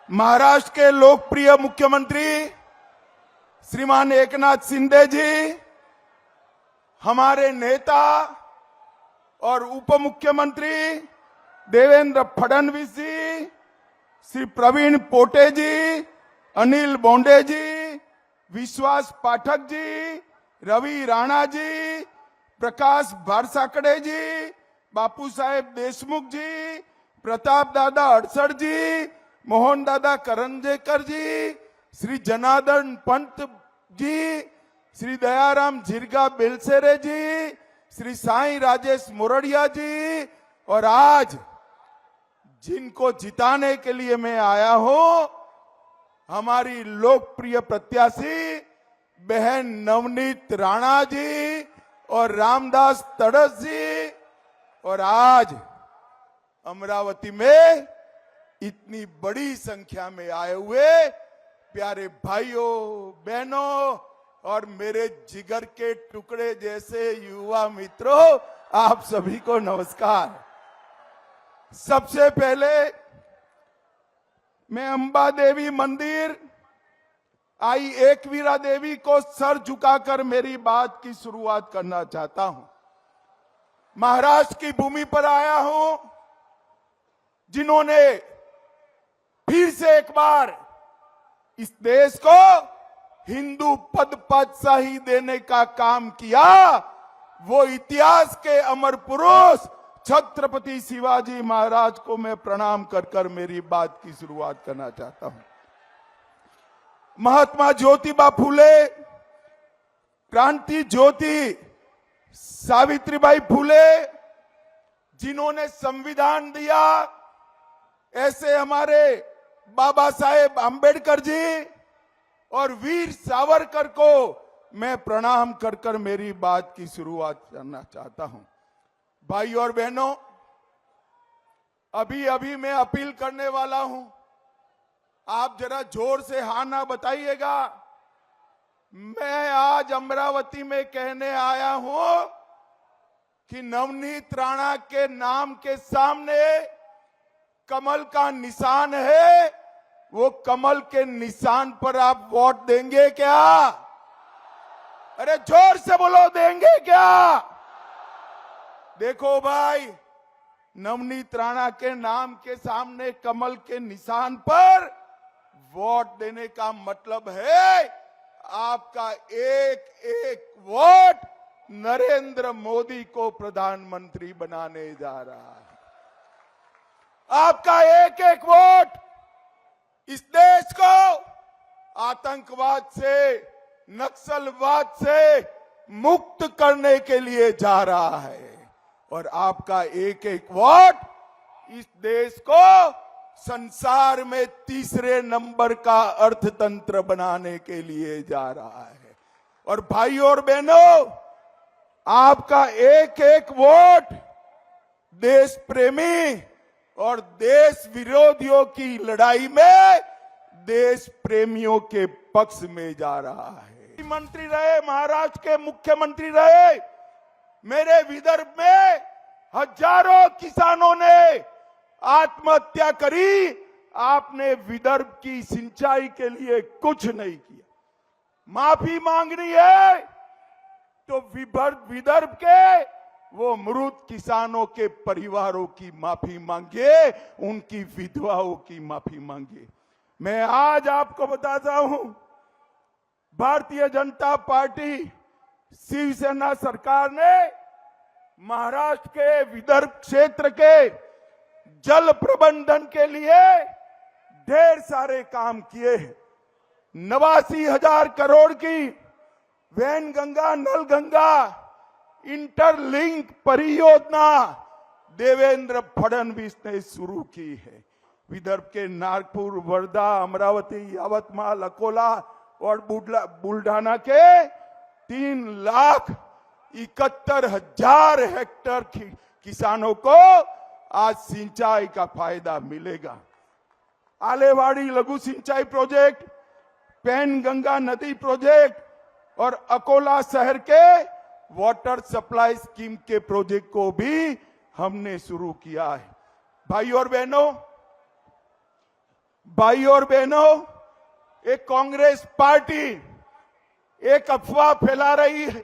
महाराष्ट्र के लोकप्रिय मुख्यमंत्री श्रीमान एकनाथ शिंदे जी, हमारे नेता और उप मुख्यमंत्री देवेंद्र फडणवीस जी, श्री प्रवीण पोटे जी, अनिल बोंडे जी, विश्वास पाठक जी, रवि राणा जी, प्रकाश भारसाकड़े जी, बापू साहेब देशमुख जी, प्रताप दादा अड़सड़ जी, मोहन दादा करंजेकर जी, श्री जनार्दन पंत जी, श्री दयाराम झिरगा बेलसेरे जी, श्री साईं राजेश मोरडिया जी, और आज जिनको जिताने के लिए मैं आया हूं, हमारी लोकप्रिय प्रत्याशी बहन नवनीत राणा जी और रामदास तड़स जी। और आज अमरावती में इतनी बड़ी संख्या में आए हुए प्यारे भाइयों बहनों और मेरे जिगर के टुकड़े जैसे युवा मित्रों, आप सभी को नमस्कार। सबसे पहले मैं अंबा देवी मंदिर आई एकवीरा देवी को सर झुकाकर मेरी बात की शुरुआत करना चाहता हूं। महाराष्ट्र की भूमि पर आया हूं, जिन्होंने फिर से एक बार इस देश को हिंदू पद पातशाही देने का काम किया। वो इतिहास के अमर पुरुष छत्रपति शिवाजी महाराज को मैं प्रणाम कर कर मेरी बात की शुरुआत करना चाहता हूं। महात्मा ज्योतिबा फूले, क्रांति ज्योति सावित्रीबाई फूले, जिन्होंने संविधान दिया, ऐसे हमारे बाबा साहेब आंबेडकर जी और वीर सावरकर को मैं प्रणाम कर कर मेरी बात की शुरुआत करना चाहता हूं। भाई और बहनों, अभी अभी मैं अपील करने वाला हूं, आप जरा जोर से हाँ ना बताइएगा। मैं आज अमरावती में कहने आया हूं कि नवनीत राणा के नाम के सामने कमल का निशान है, वो कमल के निशान पर आप वोट देंगे क्या? अरे जोर से बोलो, देंगे क्या? देखो भाई, नवनीत राणा के नाम के सामने कमल के निशान पर वोट देने का मतलब है आपका एक एक वोट नरेंद्र मोदी को प्रधानमंत्री बनाने जा रहा है। आपका एक एक वोट इस देश को आतंकवाद से, नक्सलवाद से मुक्त करने के लिए जा रहा है। और आपका एक एक वोट इस देश को संसार में तीसरे नंबर का अर्थतंत्र बनाने के लिए जा रहा है। और भाइयों और बहनों, आपका एक एक वोट देश प्रेमी और देश विरोधियों की लड़ाई में देश प्रेमियों के पक्ष में जा रहा है। मंत्री रहे, महाराष्ट्र के मुख्यमंत्री रहे, मेरे विदर्भ में हजारों किसानों ने आत्महत्या करी, आपने विदर्भ की सिंचाई के लिए कुछ नहीं किया। माफी मांगनी है तो विदर्भ के वो मृत किसानों के परिवारों की माफी मांगिए, उनकी विधवाओं की माफी मांगिए। मैं आज आपको बताता हूं, भारतीय जनता पार्टी शिवसेना सरकार ने महाराष्ट्र के विदर्भ क्षेत्र के जल प्रबंधन के लिए ढेर सारे काम किए हैं। 89,000 करोड़ की वैनगंगा नल गंगा इंटरलिंक परियोजना देवेंद्र फडणवीस ने शुरू की है। विदर्भ के नागपुर, वर्धा, अमरावती, यवतमाल, अकोला और बुल्ढाना के 3,71,000 हेक्टेयर किसानों को आज सिंचाई का फायदा मिलेगा। आलेवाड़ी लघु सिंचाई प्रोजेक्ट, पैनगंगा नदी प्रोजेक्ट और अकोला शहर के वाटर सप्लाई स्कीम के प्रोजेक्ट को भी हमने शुरू किया है। भाई और बहनों, भाई और बहनों, एक कांग्रेस पार्टी एक अफवाह फैला रही है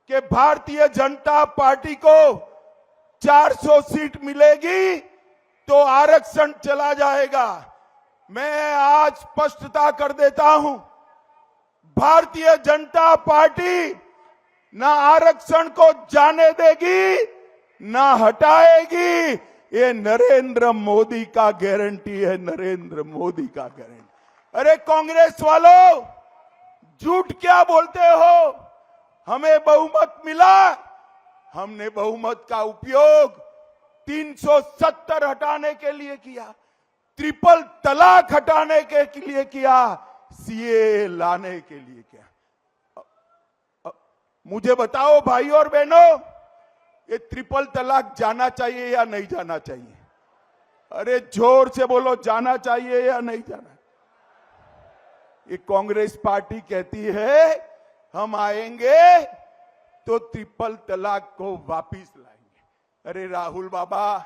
कि भारतीय जनता पार्टी को 400 सीट मिलेगी तो आरक्षण चला जाएगा। मैं आज स्पष्टता कर देता हूं, भारतीय जनता पार्टी ना आरक्षण को जाने देगी ना हटाएगी। ये नरेंद्र मोदी का गारंटी है, नरेंद्र मोदी का गारंटी। अरे कांग्रेस वालों, झूठ क्या बोलते हो? हमें बहुमत मिला, हमने बहुमत का उपयोग 370 हटाने के लिए किया, ट्रिपल तलाक हटाने के लिए किया, सीए लाने के लिए किया। मुझे बताओ भाई और बहनों, ये ट्रिपल तलाक जाना चाहिए या नहीं जाना चाहिए? अरे जोर से बोलो, जाना चाहिए या नहीं जाना? ये कांग्रेस पार्टी कहती है हम आएंगे तो ट्रिपल तलाक को वापिस लाएंगे। अरे राहुल बाबा,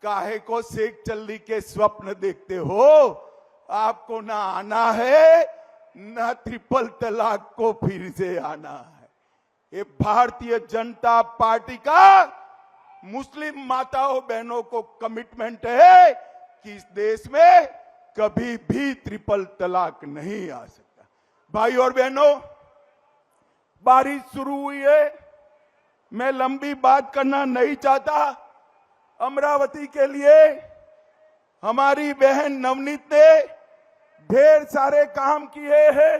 काहे को शेख चल्ली के स्वप्न देखते हो? आपको ना आना है ना ट्रिपल तलाक को फिर से आना है। ये भारतीय जनता पार्टी का मुस्लिम माताओं बहनों को कमिटमेंट है कि इस देश में कभी भी ट्रिपल तलाक नहीं आ सकता। भाई और बहनों, बारिश शुरू हुई है, मैं लंबी बात करना नहीं चाहता। अमरावती के लिए हमारी बहन नवनीत ने ढेर सारे काम किए हैं।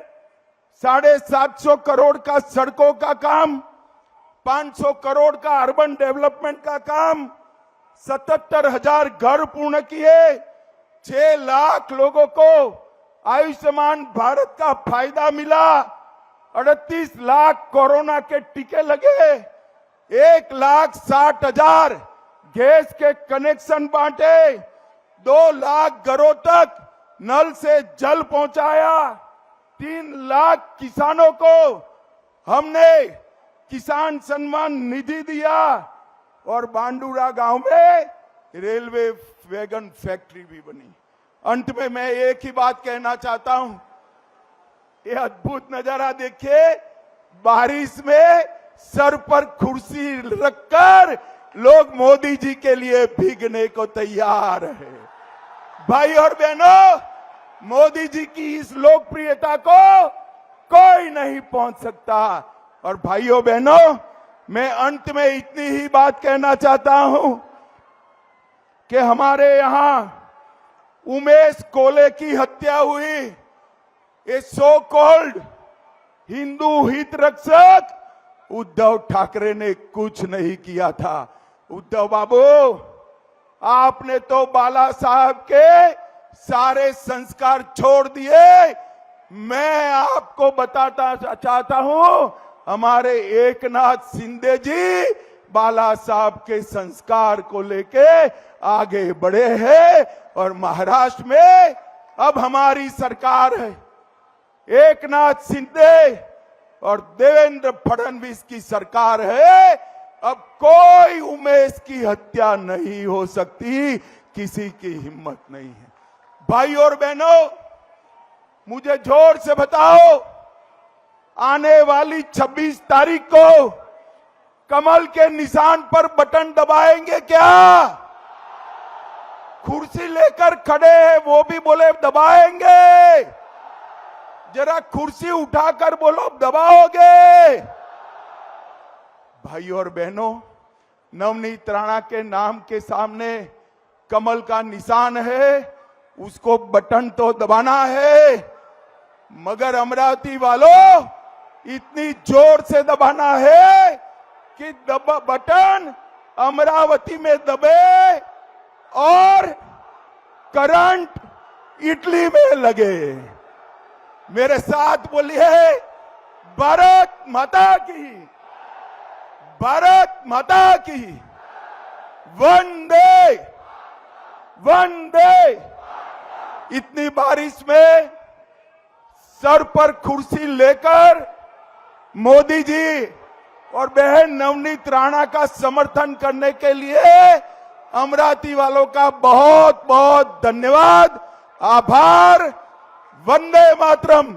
750 करोड़ का सड़कों का काम, 500 करोड़ का अर्बन डेवलपमेंट का काम, 77,000 घर पूर्ण किए, 6 लाख लोगों को आयुष्मान भारत का फायदा मिला, 38 लाख कोरोना के टीके लगे, 1,60,000 गैस के कनेक्शन बांटे, 2 लाख घरों तक नल से जल पहुंचाया, 3 लाख किसानों को हमने किसान सम्मान निधि दिया और बांडूरा गांव में रेलवे वैगन फैक्ट्री भी बनी। अंत में मैं एक ही बात कहना चाहता हूं, ये अद्भुत नजारा देखिए, बारिश में सर पर कुर्सी रखकर लोग मोदी जी के लिए भीगने को तैयार है। भाई और बहनों, मोदी जी की इस लोकप्रियता को कोई नहीं पहुंच सकता। और भाइयों बहनों, मैं अंत में इतनी ही बात कहना चाहता हूं कि हमारे यहां उमेश कोले की हत्या हुई, ये सो कॉल्ड हिंदू हित रक्षक उद्धव ठाकरे ने कुछ नहीं किया था। उद्धव बाबू, आपने तो बाला साहब के सारे संस्कार छोड़ दिए। मैं आपको बताता चाहता हूं, हमारे एकनाथ शिंदे जी बाला साहब के संस्कार को लेके आगे बढ़े हैं और महाराष्ट्र में अब हमारी सरकार है। एकनाथ शिंदे और देवेंद्र फडणवीस की सरकार है। अब कोई उमेश की हत्या नहीं हो सकती, किसी की हिम्मत नहीं है। भाई और बहनों, मुझे जोर से बताओ, आने वाली 26 तारीख को कमल के निशान पर बटन दबाएंगे क्या? कुर्सी लेकर खड़े हैं वो भी बोले दबाएंगे, जरा कुर्सी उठाकर बोलो दबाओगे। भाई और बहनों, नवनीत राणा के नाम के सामने कमल का निशान है, उसको बटन तो दबाना है, मगर अमरावती वालों इतनी जोर से दबाना है कि बटन अमरावती में दबे और करंट इटली में लगे। मेरे साथ बोलिए, भारत माता की, भारत माता की, वंदे वंदे। इतनी बारिश में सर पर कुर्सी लेकर मोदी जी और बहन नवनीत राणा का समर्थन करने के लिए अमरावती वालों का बहुत बहुत धन्यवाद। आभार। वंदे मातरम।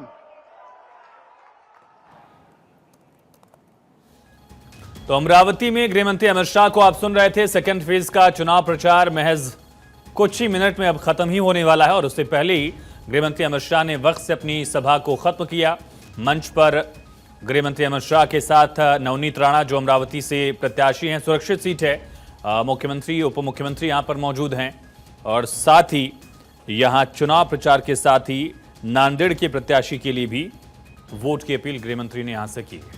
तो अमरावती में गृहमंत्री अमित शाह को आप सुन रहे थे। सेकेंड फेज का चुनाव प्रचार महज कुछ ही मिनट में अब खत्म ही होने वाला है और उससे पहले ही गृहमंत्री अमित शाह ने वक्त से अपनी सभा को खत्म किया। मंच पर गृहमंत्री अमित शाह के साथ नवनीत राणा, जो अमरावती से प्रत्याशी हैं, सुरक्षित सीट है। मुख्यमंत्री, उप मुख्यमंत्री यहां पर मौजूद हैं और साथ ही यहां चुनाव प्रचार के साथ ही नांदेड़ के प्रत्याशी के लिए भी वोट की अपील गृहमंत्री ने यहां से की है।